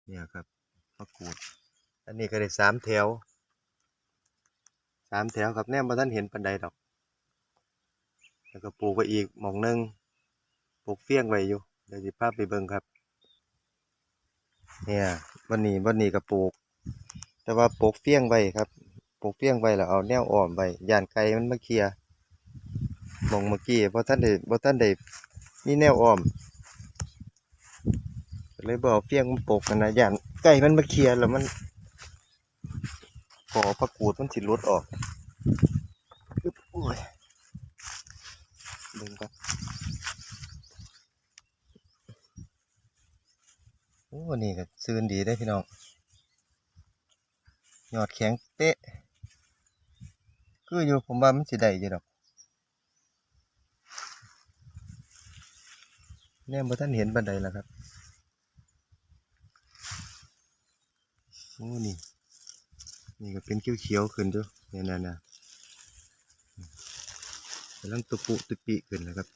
เนี่ยครับมะกรูดอันนี้ก็ได้3 แถวครับแนมบ่ทันเห็นปานใดดอกแล้วก็ปลูกไว้อีกหม่องหนึงปลูกเฟี้ยงไว้อยู่เดี๋ยวสิพาไปเบิ่งครับเนี่ยวันนี้ก็ปลูกแต่ว่าปลูกเฟี้ยงไว้ครับปลูกเฟี้ยงไว้แล้วเอาแนวอ้อมไว้ย่านไก่มันมาเคลียร์หม่องเมื่อกี้บ่ทันได้มีแนวอ้อมก็เลยบ่เอาเฟี้ยงมาปลูกกันนะย่านไก่มันมาเคลียร์แล้วมันกอผักกูดมันสิหลุดออกอึ๊บโอ้ยเบิ่งก่อนโอ้นี่ก็ซื่นดีได้พี่น้องยอดแข็งเป๊ะคืออยู่ผมว่ามันสิได้อยู่ดอกแนมบ่ทันเห็นปานใดล่ะครับโอ้นี่ก็เป็นเขียวๆขึ้นอยู่เนี่ยๆๆกำลังตุปุตุปิขึ้นนะครับ